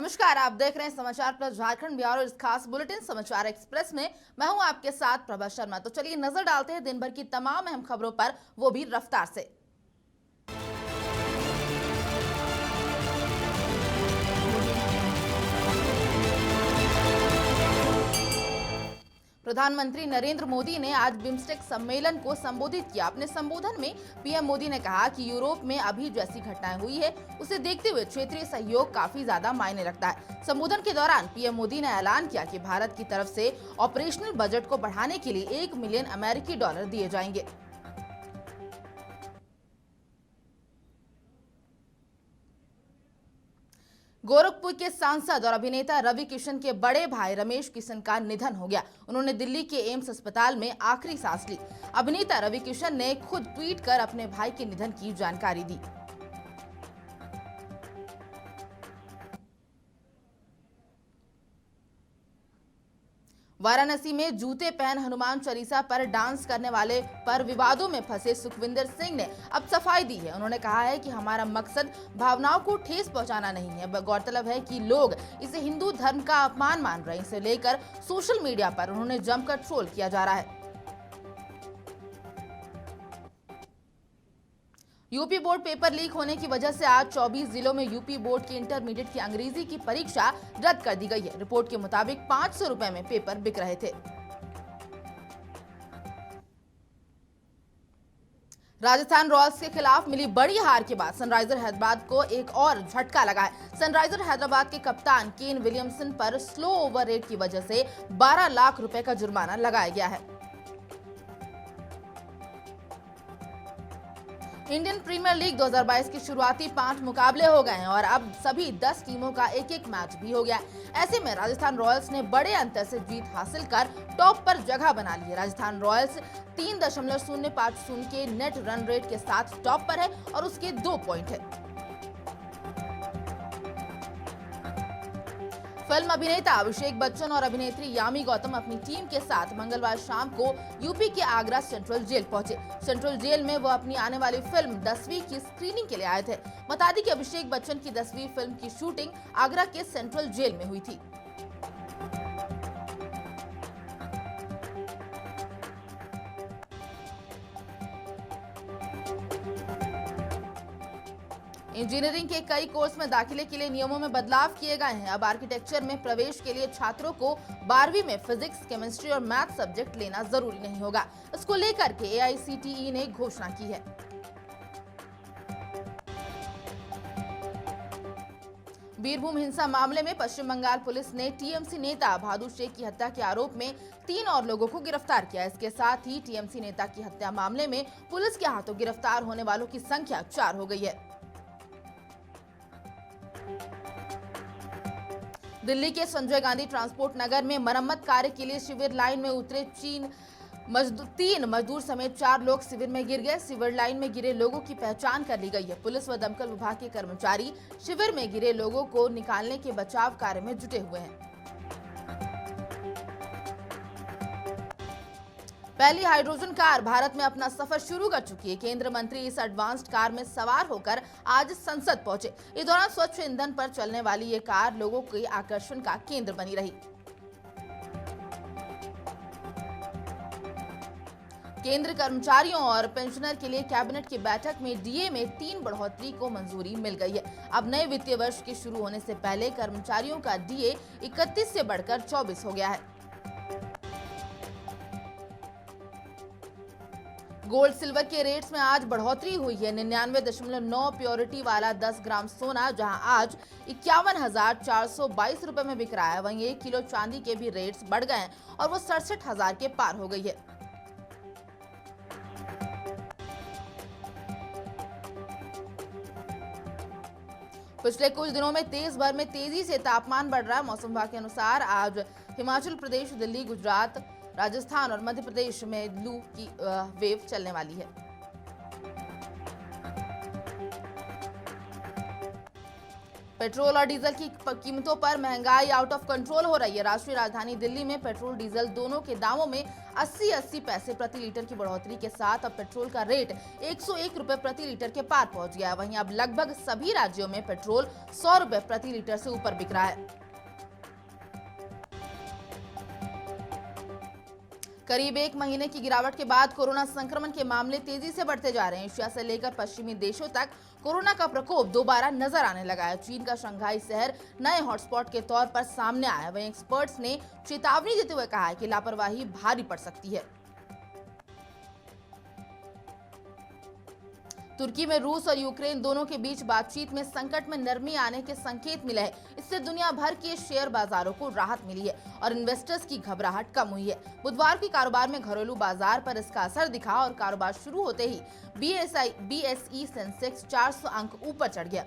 नमस्कार, आप देख रहे हैं समाचार प्लस झारखंड ब्यूरो। इस खास बुलेटिन समाचार एक्सप्रेस में मैं हूं आपके साथ प्रभा शर्मा। तो चलिए नजर डालते हैं दिन भर की तमाम अहम खबरों पर, वो भी रफ्तार से। प्रधानमंत्री नरेंद्र मोदी ने आज बिम्स्टेक सम्मेलन को संबोधित किया। अपने संबोधन में पीएम मोदी ने कहा कि यूरोप में अभी जैसी घटनाएं हुई है, उसे देखते हुए क्षेत्रीय सहयोग काफी ज्यादा मायने रखता है। संबोधन के दौरान पीएम मोदी ने ऐलान किया कि भारत की तरफ से ऑपरेशनल बजट को बढ़ाने के लिए 1 मिलियन अमेरिकी डॉलर दिए जाएंगे। गोरखपुर के सांसद और अभिनेता रवि किशन के बड़े भाई रमेश किशन का निधन हो गया। उन्होंने दिल्ली के एम्स अस्पताल में आखिरी सांस ली। अभिनेता रवि किशन ने खुद ट्वीट कर अपने भाई के निधन की जानकारी दी। वाराणसी में जूते पहन हनुमान चालीसा पर डांस करने वाले पर विवादों में फंसे सुखविंदर सिंह ने अब सफाई दी है। उन्होंने कहा है कि हमारा मकसद भावनाओं को ठेस पहुंचाना नहीं है। गौरतलब है कि लोग इसे हिंदू धर्म का अपमान मान रहे हैं। इसे लेकर सोशल मीडिया पर उन्होंने जमकर ट्रोल किया जा रहा है। यूपी बोर्ड पेपर लीक होने की वजह से आज 24 जिलों में यूपी बोर्ड की इंटरमीडिएट की अंग्रेजी की परीक्षा रद्द कर दी गई है। रिपोर्ट के मुताबिक 500 रुपए में पेपर बिक रहे थे। राजस्थान रॉयल्स के खिलाफ मिली बड़ी हार के बाद सनराइजर हैदराबाद को एक और झटका लगा है। सनराइजर हैदराबाद के कप्तान केन विलियमसन पर स्लो ओवर रेट की वजह से 12 लाख रुपए का जुर्माना लगाया गया है। इंडियन प्रीमियर लीग 2022 की शुरुआती 5 मुकाबले हो गए हैं और अब सभी 10 टीमों का एक एक मैच भी हो गया। ऐसे में राजस्थान रॉयल्स ने बड़े अंतर से जीत हासिल कर टॉप पर जगह बना ली है। राजस्थान रॉयल्स 3.050 के नेट रन रेट के साथ टॉप पर है और उसके 2 पॉइंट है। फिल्म अभिनेता अभिषेक बच्चन और अभिनेत्री यामी गौतम अपनी टीम के साथ मंगलवार शाम को यूपी के आगरा सेंट्रल जेल पहुंचे। सेंट्रल जेल में वो अपनी आने वाली फिल्म 10वीं की स्क्रीनिंग के लिए आए थे। बता दें कि अभिषेक बच्चन की 10वीं फिल्म की शूटिंग आगरा के सेंट्रल जेल में हुई थी। इंजीनियरिंग के कई कोर्स में दाखिले के लिए नियमों में बदलाव किए गए हैं। अब आर्किटेक्चर में प्रवेश के लिए छात्रों को 12वीं में फिजिक्स, केमिस्ट्री और मैथ सब्जेक्ट लेना जरूरी नहीं होगा। इसको लेकर के AICTE ने घोषणा की है। बीरभूम हिंसा मामले में पश्चिम बंगाल पुलिस ने TMC नेता भादु शेख की हत्या के आरोप में 3 और लोगों को गिरफ्तार किया। इसके साथ ही TMC नेता की हत्या मामले में पुलिस के हाथों गिरफ्तार होने वालों की संख्या 4 हो गई है। दिल्ली के संजय गांधी ट्रांसपोर्ट नगर में मरम्मत कार्य के लिए शिविर लाइन में उतरे 3 मजदूर समेत 4 लोग शिविर में गिर गए। शिविर लाइन में गिरे लोगों की पहचान कर ली गई है। पुलिस व दमकल विभाग के कर्मचारी शिविर में गिरे लोगों को निकालने के बचाव कार्य में जुटे हुए हैं। पहली हाइड्रोजन कार भारत में अपना सफर शुरू कर चुकी है। केंद्रीय मंत्री इस एडवांस्ड कार में सवार होकर आज संसद पहुंचे। इस दौरान स्वच्छ ईंधन पर चलने वाली ये कार लोगों के आकर्षण का केंद्र बनी रही। केंद्र कर्मचारियों और पेंशनर के लिए कैबिनेट की बैठक में DA में 3 बढ़ोतरी को मंजूरी मिल गई है। अब नए वित्तीय वर्ष के शुरू होने से पहले कर्मचारियों का DA 31 से बढ़कर 24 हो गया है। गोल्ड सिल्वर के रेट्स में आज बढ़ोतरी हुई है। 99.9 प्योरिटी वाला 10 ग्राम सोना जहां आज 51,422 रुपए में बिक रहा है, वहीं 1 किलो चांदी के भी रेट्स बढ़ गए हैं और वो 67,000 के पार हो गई है। पिछले कुछ दिनों में देश भर में तेजी से तापमान बढ़ रहा है। मौसम विभाग के अनुसार आज हिमाचल प्रदेश, दिल्ली, गुजरात, राजस्थान और मध्य प्रदेश में लू की वेव चलने वाली है। पेट्रोल और डीजल की कीमतों पर महंगाई आउट ऑफ कंट्रोल हो रही है। राष्ट्रीय राजधानी दिल्ली में पेट्रोल डीजल दोनों के दामों में 80-80 पैसे प्रति लीटर की बढ़ोतरी के साथ अब पेट्रोल का रेट 101 रुपए प्रति लीटर के पार पहुंच गया है। वहीं अब लगभग सभी राज्यों में पेट्रोल 100 रुपए प्रति लीटर से ऊपर बिक रहा है। करीब 1 महीने की गिरावट के बाद कोरोना संक्रमण के मामले तेजी से बढ़ते जा रहे हैं। एशिया से लेकर पश्चिमी देशों तक कोरोना का प्रकोप दोबारा नजर आने लगा है। चीन का शंघाई शहर नए हॉटस्पॉट के तौर पर सामने आया है। वहीं एक्सपर्ट्स ने चेतावनी देते हुए कहा है कि लापरवाही भारी पड़ सकती है। तुर्की में रूस और यूक्रेन दोनों के बीच बातचीत में संकट में नरमी आने के संकेत मिले हैं। इससे दुनिया भर के शेयर बाजारों को राहत मिली है और इन्वेस्टर्स की घबराहट कम हुई है। बुधवार के कारोबार में घरेलू बाजार पर इसका असर दिखा और कारोबार शुरू होते ही बीएसई सेंसेक्स 400 अंक ऊपर चढ़ गया।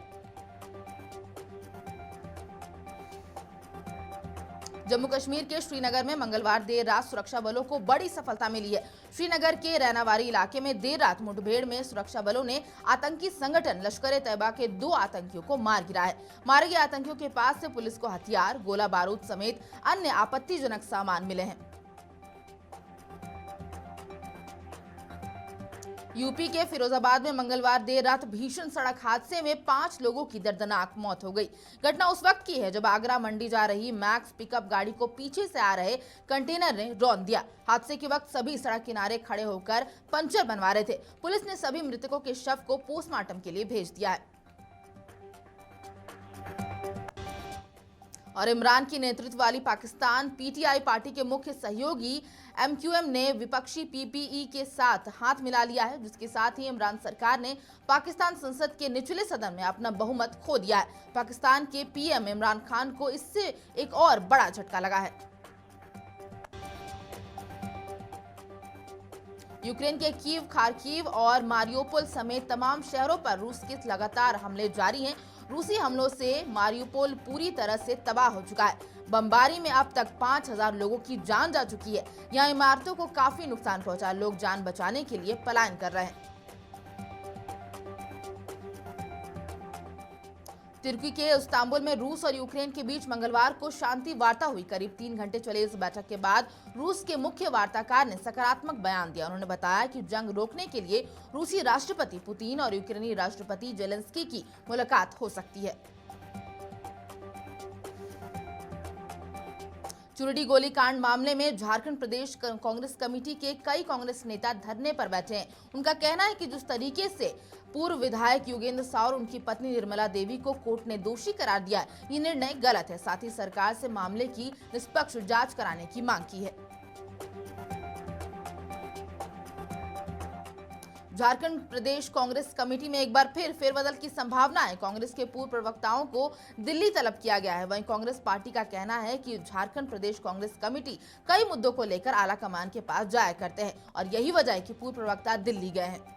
जम्मू कश्मीर के श्रीनगर में मंगलवार देर रात सुरक्षा बलों को बड़ी सफलता मिली है। श्रीनगर के रैनावारी इलाके में देर रात मुठभेड़ में सुरक्षा बलों ने आतंकी संगठन लश्कर-ए-तैयबा के 2 आतंकियों को मार गिराया है। मारे गए आतंकियों के पास से पुलिस को हथियार, गोला बारूद समेत अन्य आपत्तिजनक सामान मिले हैं। यूपी के फिरोजाबाद में मंगलवार देर रात भीषण सड़क हादसे में 5 लोगों की दर्दनाक मौत हो गई। घटना उस वक्त की है जब आगरा मंडी जा रही मैक्स पिकअप गाड़ी को पीछे से आ रहे कंटेनर ने रौंद दिया। हादसे के वक्त सभी सड़क किनारे खड़े होकर पंचर बनवा रहे थे। पुलिस ने सभी मृतकों के शव को पोस्टमार्टम के लिए भेज दिया है। और इमरान की नेतृत्व वाली पाकिस्तान पीटीआई पार्टी के मुख्य सहयोगी एमक्यूएम ने विपक्षी पीपीई के साथ हाथ मिला लिया है, जिसके साथ ही इमरान सरकार ने पाकिस्तान संसद के निचले सदन में अपना बहुमत खो दिया है। पाकिस्तान के पीएम इमरान खान को इससे एक और बड़ा झटका लगा है। यूक्रेन के कीव, खार्किव और मारियोपोल समेत तमाम शहरों पर रूस के लगातार हमले जारी हैं। रूसी हमलों से मारियोपोल पूरी तरह से तबाह हो चुका है। बमबारी में अब तक 5000 लोगों की जान जा चुकी है। यहाँ इमारतों को काफी नुकसान पहुंचा। लोग जान बचाने के लिए पलायन कर रहे हैं। तुर्की के इस्तांबुल में रूस और यूक्रेन के बीच मंगलवार को शांति वार्ता हुई। करीब 3 घंटे चले इस बैठक के बाद रूस के मुख्य वार्ताकार ने सकारात्मक बयान दिया। उन्होंने बताया कि जंग रोकने के लिए रूसी राष्ट्रपति पुतिन और यूक्रेनी राष्ट्रपति जेलेंस्की की मुलाकात हो सकती है। चुरडी गोलीकांड मामले में झारखंड प्रदेश कांग्रेस कमेटी के कई कांग्रेस नेता धरने पर बैठे हैं। उनका कहना है कि जिस तरीके से पूर्व विधायक योगेंद्र साव और उनकी पत्नी निर्मला देवी को कोर्ट ने दोषी करार दिया, ये निर्णय गलत है। साथ ही सरकार से मामले की निष्पक्ष जांच कराने की मांग की है। झारखंड प्रदेश कांग्रेस कमेटी में एक बार फिर फेरबदल की संभावना है। कांग्रेस के पूर्व प्रवक्ताओं को दिल्ली तलब किया गया है। वहीं कांग्रेस पार्टी का कहना है कि झारखंड प्रदेश कांग्रेस कमेटी कई मुद्दों को लेकर आला कमान के पास जाया करते हैं और यही वजह है कि पूर्व प्रवक्ता दिल्ली गए हैं।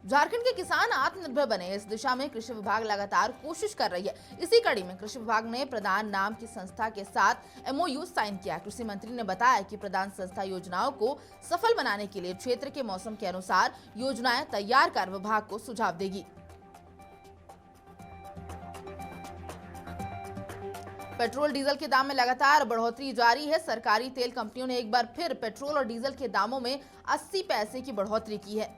झारखंड के किसान आत्मनिर्भर बने, इस दिशा में कृषि विभाग लगातार कोशिश कर रही है। इसी कड़ी में कृषि विभाग ने प्रधान नाम की संस्था के साथ एमओयू साइन किया। कृषि मंत्री ने बताया कि प्रधान संस्था योजनाओं को सफल बनाने के लिए क्षेत्र के मौसम के अनुसार योजनाएं तैयार कर विभाग को सुझाव देगी। पेट्रोल डीजल के दाम में लगातार बढ़ोतरी जारी है। सरकारी तेल कंपनियों ने एक बार फिर पेट्रोल और डीजल के दामों में 80 पैसे की बढ़ोतरी की है।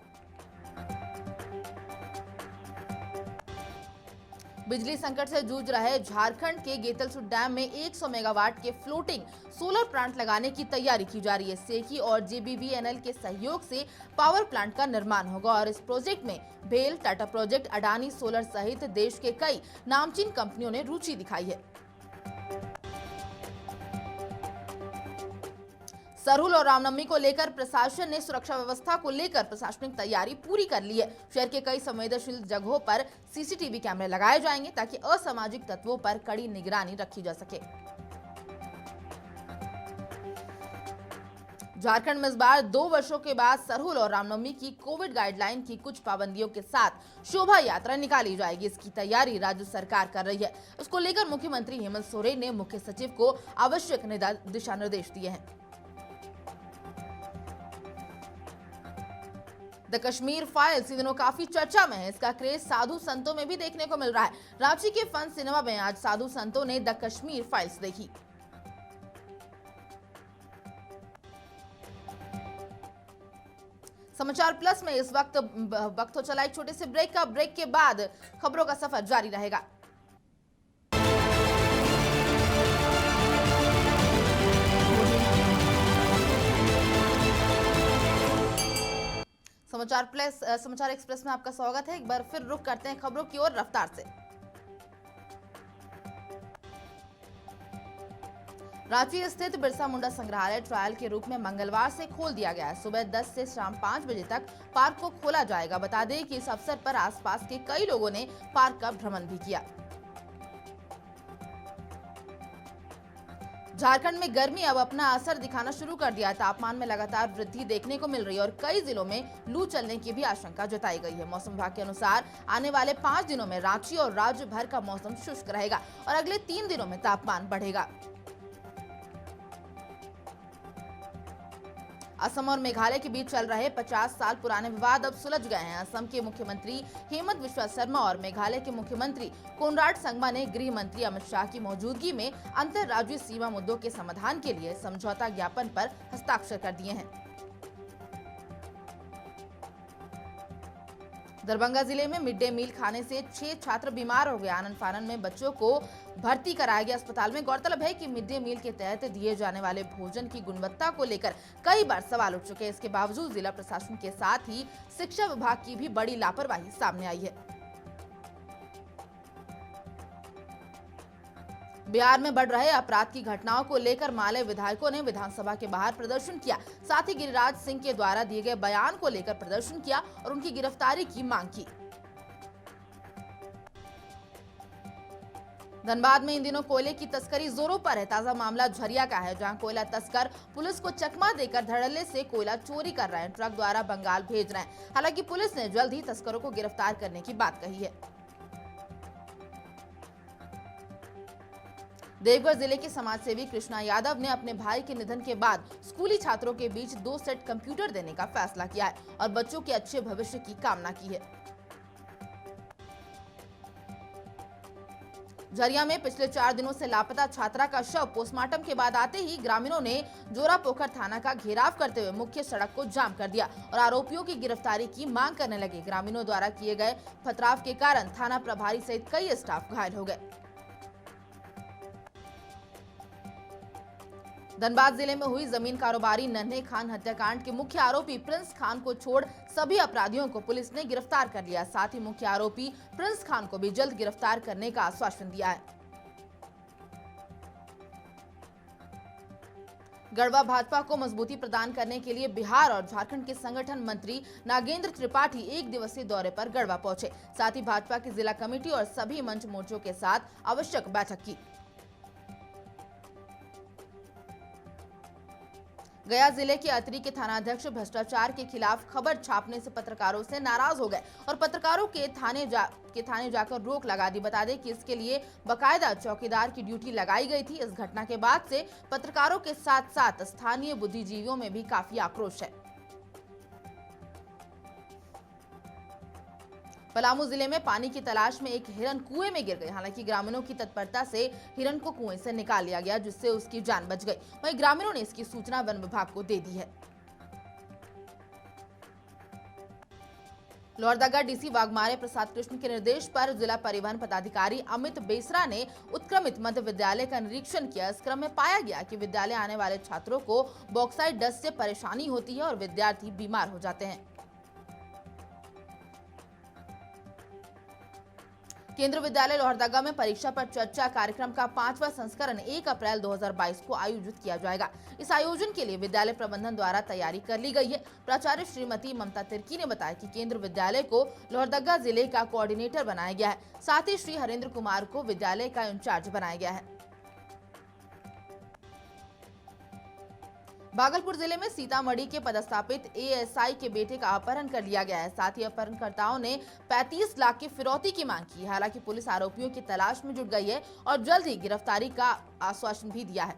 बिजली संकट से जूझ रहे झारखंड के गेतलसूट डैम में 100 मेगावाट के फ्लोटिंग सोलर प्लांट लगाने की तैयारी की जा रही है। सेकी और जेबीवीएनएल के सहयोग से पावर प्लांट का निर्माण होगा और इस प्रोजेक्ट में भेल, टाटा प्रोजेक्ट, अडानी सोलर सहित देश के कई नामचीन कंपनियों ने रुचि दिखाई है। सरहुल और रामनवमी को लेकर प्रशासन ने सुरक्षा व्यवस्था को लेकर प्रशासनिक तैयारी पूरी कर ली है। शहर के कई संवेदनशील जगहों पर सीसीटीवी कैमरे लगाए जाएंगे ताकि असामाजिक तत्वों पर कड़ी निगरानी रखी जा सके। झारखंड में इस बार 2 वर्षों के बाद सरहुल और रामनवमी की कोविड गाइडलाइन की कुछ पाबंदियों के साथ शोभा यात्रा निकाली जाएगी। इसकी तैयारी राज्य सरकार कर रही है। इसको लेकर मुख्यमंत्री हेमंत सोरेन ने मुख्य सचिव को आवश्यक दिशा निर्देश दिए हैं। द कश्मीर फाइल्स इन दिनों काफी चर्चा में है। इसका क्रेज साधु संतों में भी देखने को मिल रहा है। रांची के फन सिनेमा में आज साधु संतों ने द कश्मीर फाइल्स देखी। समाचार प्लस में इस वक्त हो चला एक छोटे से ब्रेक का। ब्रेक के बाद खबरों का सफर जारी रहेगा। समाचार एक्सप्रेस में आपका स्वागत है। एक बार फिर रुख करते हैं खबरों की ओर रफ्तार से। रांची स्थित बिरसा मुंडा संग्रहालय ट्रायल के रूप में मंगलवार से खोल दिया गया है। सुबह 10 से शाम 5 बजे तक पार्क को खोला जाएगा। बता दें कि इस अवसर पर आसपास के कई लोगों ने पार्क का भ्रमण भी किया। झारखंड में गर्मी अब अपना असर दिखाना शुरू कर दिया है। तापमान में लगातार वृद्धि देखने को मिल रही है और कई जिलों में लू चलने की भी आशंका जताई गई है। मौसम विभाग के अनुसार आने वाले 5 दिनों में रांची और राज्य भर का मौसम शुष्क रहेगा और अगले 3 दिनों में तापमान बढ़ेगा। असम और मेघालय के बीच चल रहे 50 साल पुराने विवाद अब सुलझ गए हैं। असम के मुख्यमंत्री हेमंत बिस्वा शर्मा और मेघालय के मुख्यमंत्री कोनराड संगमा ने गृह मंत्री अमित शाह की मौजूदगी में अंतर्राज्यीय सीमा मुद्दों के समाधान के लिए समझौता ज्ञापन पर हस्ताक्षर कर दिए हैं। दरभंगा जिले में मिड डे मील खाने से 6 छात्र बीमार हो गए। आनन फानन में बच्चों को भर्ती कराया गया अस्पताल में। गौरतलब है कि मिड डे मील के तहत दिए जाने वाले भोजन की गुणवत्ता को लेकर कई बार सवाल उठ चुके हैं। इसके बावजूद जिला प्रशासन के साथ ही शिक्षा विभाग की भी बड़ी लापरवाही सामने आई है। बिहार में बढ़ रहे अपराध की घटनाओं को लेकर माले विधायकों ने विधानसभा के बाहर प्रदर्शन किया। साथ ही गिरिराज सिंह के द्वारा दिए गए बयान को लेकर प्रदर्शन किया और उनकी गिरफ्तारी की मांग की। धनबाद में इन दिनों कोयले की तस्करी जोरों पर है। ताजा मामला झरिया का है, जहां कोयला तस्कर पुलिस को चकमा देकर धड़ल्ले से कोयला चोरी कर रहे हैं। ट्रक द्वारा बंगाल भेज रहे हैं। हालांकि पुलिस ने जल्द ही तस्करों को गिरफ्तार करने की बात कही है। देवघर जिले के समाजसेवी कृष्णा यादव ने अपने भाई के निधन के बाद स्कूली छात्रों के बीच 2 सेट कंप्यूटर देने का फैसला किया है और बच्चों के अच्छे भविष्य की कामना की है। झरिया में पिछले 4 दिनों से लापता छात्रा का शव पोस्टमार्टम के बाद आते ही ग्रामीणों ने जोरापोखर थाना का घेराव करते हुए मुख्य सड़क को जाम कर दिया और आरोपियों की गिरफ्तारी की मांग करने लगे। ग्रामीणों द्वारा किए गए पथराव के कारण थाना प्रभारी सहित कई स्टाफ घायल हो गए। धनबाद जिले में हुई जमीन कारोबारी नन्हे खान हत्याकांड के मुख्य आरोपी प्रिंस खान को छोड़ सभी अपराधियों को पुलिस ने गिरफ्तार कर लिया। साथ ही मुख्य आरोपी प्रिंस खान को भी जल्द गिरफ्तार करने का आश्वासन दिया है। गढ़वा भाजपा को मजबूती प्रदान करने के लिए बिहार और झारखंड के संगठन मंत्री नागेंद्र त्रिपाठी 1 दिवसीय दौरे पर गढ़वा पहुंचे। साथ ही भाजपा की जिला कमेटी और सभी मंच मोर्चों के साथ आवश्यक बैठक की। गया जिले के अतरी के थानाध्यक्ष भ्रष्टाचार के खिलाफ खबर छापने से पत्रकारों से नाराज हो गए और पत्रकारों के थाने जाकर रोक लगा दी। बता दें कि इसके लिए बकायदा चौकीदार की ड्यूटी लगाई गई थी। इस घटना के बाद से पत्रकारों के साथ साथ स्थानीय बुद्धिजीवियों में भी काफी आक्रोश है। पलामू जिले में पानी की तलाश में एक हिरन कुएं में गिर गई। हालांकि ग्रामीणों की तत्परता से हिरन को कुएं से निकाल लिया गया, जिससे उसकी जान बच गई। वहीं ग्रामीणों ने इसकी सूचना वन विभाग को दे दी है। लोहरदगा डीसी वाघमारे प्रसाद कृष्ण के निर्देश पर जिला परिवहन पदाधिकारी अमित बेसरा ने उत्क्रमित मध्य विद्यालय का निरीक्षण किया। इस क्रम में पाया गया कि विद्यालय आने वाले छात्रों को बॉक्साइट डस्ट से परेशानी होती है और विद्यार्थी बीमार हो जाते हैं। केंद्रीय विद्यालय लोहरदगा में परीक्षा पर चर्चा कार्यक्रम का 5वां संस्करण 1 अप्रैल 2022 को आयोजित किया जाएगा। इस आयोजन के लिए विद्यालय प्रबंधन द्वारा तैयारी कर ली गई है। प्राचार्य श्रीमती ममता तिर्की ने बताया कि केंद्रीय विद्यालय को लोहरदगा जिले का कोऑर्डिनेटर बनाया गया है। साथ ही श्री हरेंद्र कुमार को विद्यालय का इंचार्ज बनाया गया है। भागलपुर जिले में सीतामढ़ी के पदस्थापित एएसआई के बेटे का अपहरण कर लिया गया है। साथ ही अपहरणकर्ताओं ने 35 लाख की फिरौती की मांग की। हालांकि पुलिस आरोपियों की तलाश में जुट गई है और जल्द ही गिरफ्तारी का आश्वासन भी दिया है।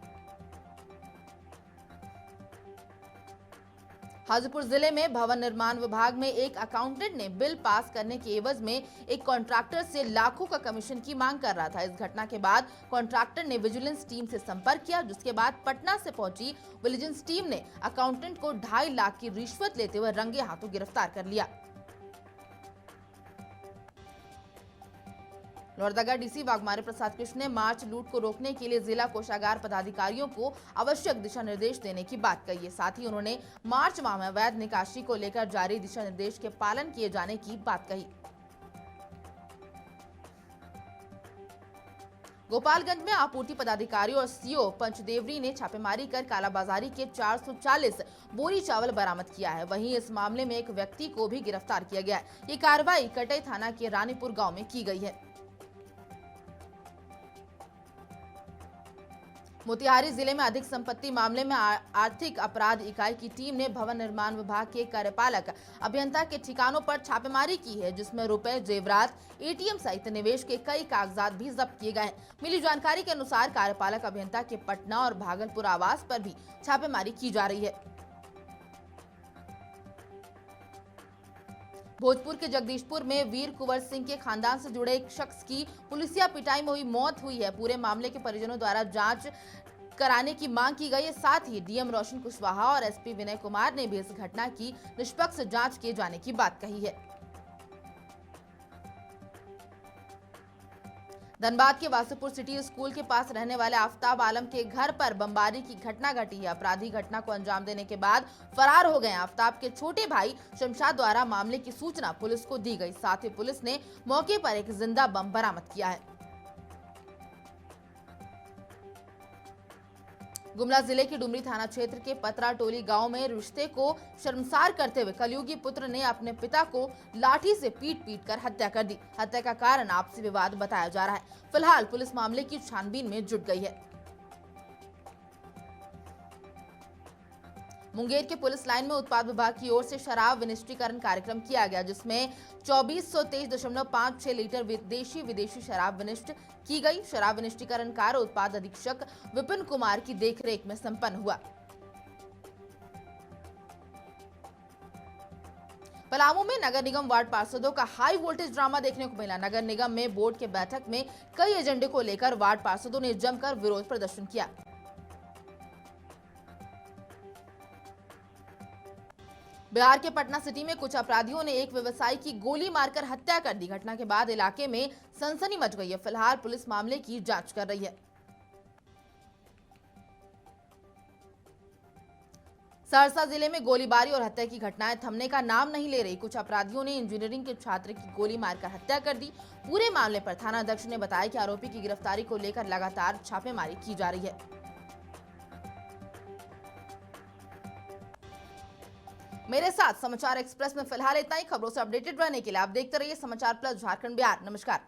हाजीपुर जिले में भवन निर्माण विभाग में एक अकाउंटेंट ने बिल पास करने के एवज में एक कॉन्ट्रैक्टर से लाखों का कमीशन की मांग कर रहा था। इस घटना के बाद कॉन्ट्रैक्टर ने विजिलेंस टीम से संपर्क किया, जिसके बाद पटना से पहुंची विजिलेंस टीम ने अकाउंटेंट को 2.5 लाख की रिश्वत लेते हुए रंगे हाथों गिरफ्तार कर लिया। लोहरदगा डीसी वाघमारे प्रसाद कृष्ण ने मार्च लूट को रोकने के लिए जिला कोषागार पदाधिकारियों को आवश्यक दिशा निर्देश देने की बात कही है। साथ ही उन्होंने मार्च माह में अवैध निकासी को लेकर जारी दिशा निर्देश के पालन किए जाने की बात कही। गोपालगंज में आपूर्ति पदाधिकारी और सीओ पंचदेवरी ने छापेमारी कर कालाबाजारी के 440 बोरी चावल बरामद किया है। वहीं इस मामले में एक व्यक्ति को भी गिरफ्तार किया गया है। ये कार्रवाई कटई थाना के रानीपुर गांव में की गई है। मोतिहारी जिले में अधिक संपत्ति मामले में आर्थिक अपराध इकाई की टीम ने भवन निर्माण विभाग के कार्यपालक अभियंता के ठिकानों पर छापेमारी की है, जिसमें रुपए, जेवरात, एटीएम सहित निवेश के कई कागजात भी जब्त किए गए। मिली जानकारी के अनुसार कार्यपालक अभियंता के पटना और भागलपुर आवास पर भी छापेमारी की जा रही है। भोजपुर के जगदीशपुर में वीर कुंवर सिंह के खानदान से जुड़े एक शख्स की पुलिसिया पिटाई में हुई मौत हुई है। पूरे मामले के परिजनों द्वारा जांच कराने की मांग की गई है। साथ ही डीएम रोशन कुशवाहा और एसपी विनय कुमार ने भी इस घटना की निष्पक्ष जांच किए जाने की बात कही है। धनबाद के वासुपुर सिटी स्कूल के पास रहने वाले आफ्ताब आलम के घर पर बमबारी की घटना घटी है। अपराधी घटना को अंजाम देने के बाद फरार हो गए। आफ्ताब के छोटे भाई शमशाद द्वारा मामले की सूचना पुलिस को दी गई। साथ ही पुलिस ने मौके पर एक जिंदा बम बरामद किया है। गुमला जिले के डुमरी थाना क्षेत्र के पतरा टोली गांव में रिश्ते को शर्मसार करते हुए कलयुगी पुत्र ने अपने पिता को लाठी से पीट कर हत्या कर दी। हत्या का कारण आपसी विवाद बताया जा रहा है। फिलहाल पुलिस मामले की छानबीन में जुट गई है। मुंगेर के पुलिस लाइन में उत्पाद विभाग की ओर से शराब विनिष्टीकरण कार्यक्रम किया गया, जिसमें 2423.56 लीटर विदेशी शराब विनिष्ट की गई। शराब विनिष्टीकरण कार्य उत्पाद अधीक्षक विपिन कुमार की देखरेख में संपन्न हुआ। पलामू में नगर निगम वार्ड पार्षदों का हाई वोल्टेज ड्रामा देखने को मिला। नगर निगम में बोर्ड के बैठक में कई एजेंडे को लेकर वार्ड पार्षदों ने जमकर विरोध प्रदर्शन किया। बिहार के पटना सिटी में कुछ अपराधियों ने एक व्यवसायी की गोली मारकर हत्या कर दी। घटना के बाद इलाके में सनसनी मच गई है। फिलहाल पुलिस मामले की जांच कर रही है। सहरसा जिले में गोलीबारी और हत्या की घटनाएं थमने का नाम नहीं ले रही। कुछ अपराधियों ने इंजीनियरिंग के छात्र की गोली मारकर हत्या कर दी। पूरे मामले पर थाना अध्यक्ष ने बताया कि आरोपी की गिरफ्तारी को लेकर लगातार छापेमारी की जा रही है। मेरे साथ समाचार एक्सप्रेस में फिलहाल इतना ही। खबरों से अपडेटेड रहने के लिए आप देखते रहिए समाचार प्लस झारखंड बिहार। नमस्कार।